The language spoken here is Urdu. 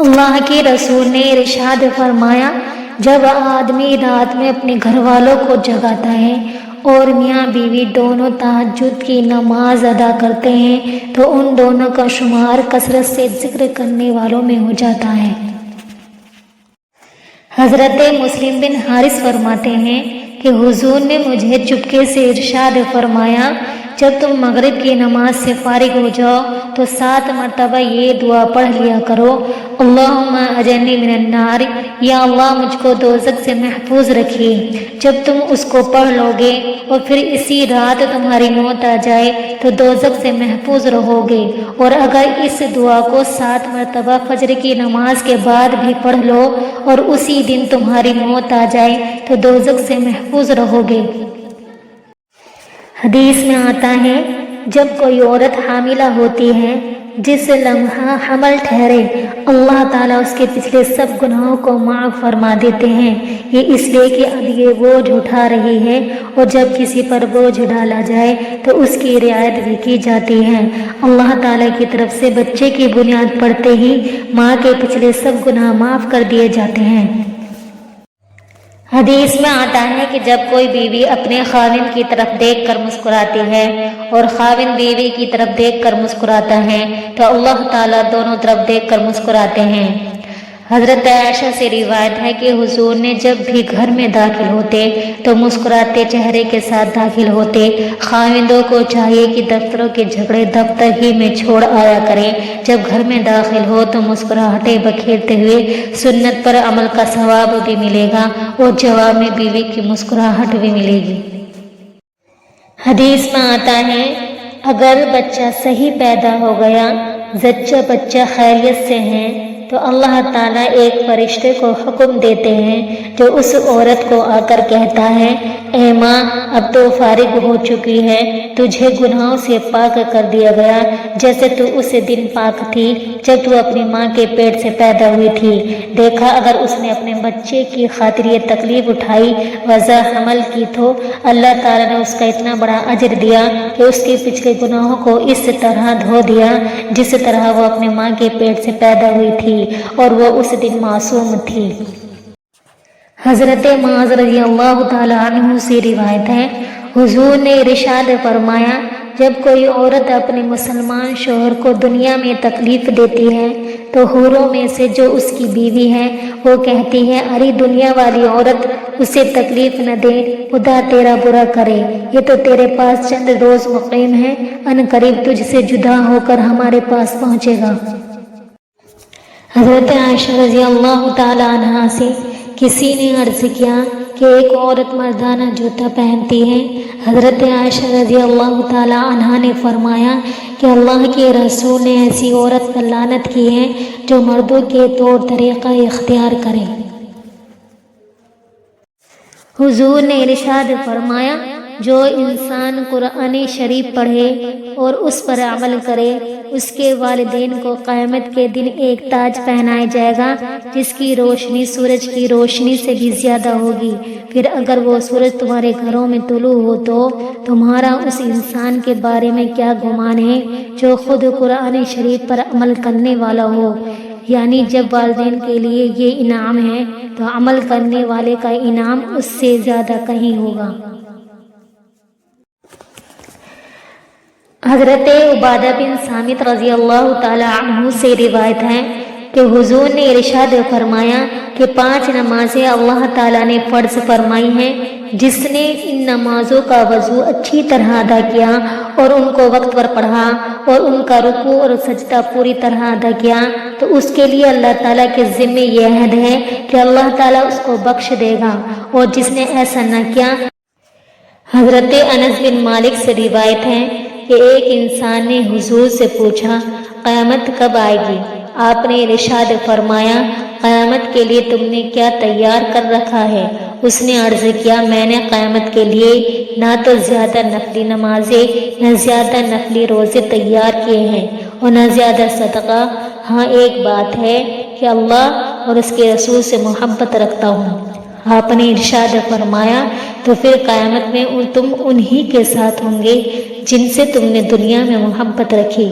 اللہ کے رسول نے ارشاد فرمایا، جب آدمی رات میں اپنے گھر والوں کو جگاتا ہے اور میاں بیوی دونوں تہجد کی نماز ادا کرتے ہیں تو ان دونوں کا شمار کثرت سے ذکر کرنے والوں میں ہو جاتا ہے۔ حضرت مسلم بن حارث فرماتے ہیں کہ حضور نے مجھے چپکے سے ارشاد فرمایا، جب تم مغرب کی نماز سے فارغ ہو جاؤ تو 7 مرتبہ یہ دعا پڑھ لیا کرو، اللہم اجرنی من النار، یا اللہ مجھ کو دوزخ سے محفوظ رکھیے۔ جب تم اس کو پڑھ لو گے اور پھر اسی رات تمہاری موت آ جائے تو دوزخ سے محفوظ رہو گے، اور اگر اس دعا کو 7 مرتبہ فجر کی نماز کے بعد بھی پڑھ لو اور اسی دن تمہاری موت آ جائے تو دوزخ سے محفوظ رہو گے۔ حدیث میں آتا ہے، جب کوئی عورت حاملہ ہوتی ہے، جس لمحہ حمل ٹھہرے اللہ تعالیٰ اس کے پچھلے سب گناہوں کو معاف فرما دیتے ہیں، یہ اس لیے کہ اب یہ بوجھ اٹھا رہی ہے، اور جب کسی پر بوجھ ڈالا جائے تو اس کی رعایت بھی کی جاتی ہے۔ اللہ تعالیٰ کی طرف سے بچے کی بنیاد پڑتے ہی ماں کے پچھلے سب گناہ معاف کر دیے جاتے ہیں۔ حدیث میں آتا ہے کہ جب کوئی بیوی اپنے خاوند کی طرف دیکھ کر مسکراتی ہے اور خاوند بیوی کی طرف دیکھ کر مسکراتا ہے تو اللہ تعالیٰ دونوں طرف دیکھ کر مسکراتے ہیں۔ حضرت عائشہ سے روایت ہے کہ حضور نے جب بھی گھر میں داخل ہوتے تو مسکراتے چہرے کے ساتھ داخل ہوتے۔ خاوندوں کو چاہیے کہ دفتروں کے جھگڑے دفتر ہی میں چھوڑ آیا کریں، جب گھر میں داخل ہو تو مسکراہٹیں بکھیرتے ہوئے سنت پر عمل کا ثواب بھی ملے گا اور جواب میں بیوی کی مسکراہٹ بھی ملے گی۔ حدیث میں آتا ہے، اگر بچہ صحیح پیدا ہو گیا، زچہ بچہ خیریت سے ہے تو اللہ تعالیٰ ایک فرشتے کو حکم دیتے ہیں جو اس عورت کو آ کر کہتا ہے، اے ماں اب تو فارغ ہو چکی ہے، تجھے گناہوں سے پاک کر دیا گیا جیسے تو اس دن پاک تھی جب تو اپنی ماں کے پیٹ سے پیدا ہوئی تھی۔ دیکھا اگر اس نے اپنے بچے کی خاطر یہ تکلیف اٹھائی، وضع حمل کی تو اللہ تعالیٰ نے اس کا اتنا بڑا اجر دیا کہ اس کے پچھلے گناہوں کو اس طرح دھو دیا جس طرح وہ اپنے ماں کے پیٹ سے پیدا ہوئی تھی اور وہ اس دن معصوم تھی۔ حضرت معاذ رضی اللہ تعالیٰ عنہ سے روایت ہے، حضور نے ارشاد فرمایا، جب کوئی عورت اپنے مسلمان شوہر کو دنیا میں تکلیف دیتی ہے تو حوروں میں سے جو اس کی بیوی ہے وہ کہتی ہے، ارے دنیا والی عورت اسے تکلیف نہ دے، خدا تیرا برا کرے، یہ تو تیرے پاس چند روز مقیم ہے، ان قریب تجھ سے جدا ہو کر ہمارے پاس پہنچے گا۔ حضرت عائشہ رضی اللہ تعالیٰ عنہا سے کسی نے عرض کیا کہ ایک عورت مردانہ جوتا پہنتی ہے۔ حضرت عائشہ رضی اللہ تعالیٰ عنہا نے فرمایا کہ اللہ کے رسول نے ایسی عورت پر لعنت کی ہے جو مردوں کے طور طریقہ اختیار کرے۔ حضور نے ارشاد فرمایا، جو انسان قرآن شریف پڑھے اور اس پر عمل کرے اس کے والدین کو قیامت کے دن ایک تاج پہنایا جائے گا جس کی روشنی سورج کی روشنی سے بھی زیادہ ہوگی۔ پھر اگر وہ سورج تمہارے گھروں میں طلوع ہو تو تمہارا اس انسان کے بارے میں کیا گمان ہے جو خود قرآن شریف پر عمل کرنے والا ہو؟ یعنی جب والدین کے لیے یہ انعام ہے تو عمل کرنے والے کا انعام اس سے زیادہ کہیں ہوگا۔ حضرت عبادہ بن صامت رضی اللہ تعالی عنہ سے روایت ہے کہ حضور نے ارشاد فرمایا کہ 5 نمازیں اللہ تعالیٰ نے فرض فرمائی ہیں، جس نے ان نمازوں کا وضو اچھی طرح ادا کیا اور ان کو وقت پر پڑھا اور ان کا رکوع اور سجدہ پوری طرح ادا کیا تو اس کے لیے اللہ تعالیٰ کے ذمے یہ عہد ہے کہ اللہ تعالیٰ اس کو بخش دے گا، اور جس نے ایسا نہ کیا۔ حضرت انس بن مالک سے روایت ہے کہ ایک انسان نے حضور سے پوچھا، قیامت کب آئے گی؟ آپ نے ارشاد فرمایا، قیامت کے لیے تم نے کیا تیار کر رکھا ہے؟ اس نے عرض کیا، میں نے قیامت کے لیے نہ تو زیادہ نفلی نمازیں نہ زیادہ نفلی روزے تیار کیے ہیں اور نہ زیادہ صدقہ، ہاں ایک بات ہے کہ اللہ اور اس کے رسول سے محبت رکھتا ہوں۔ آپ نے ارشاد فرمایا، تو پھر قیامت میں تم انہی کے ساتھ ہوں گے جن سے تم نے دنیا میں محبت رکھی۔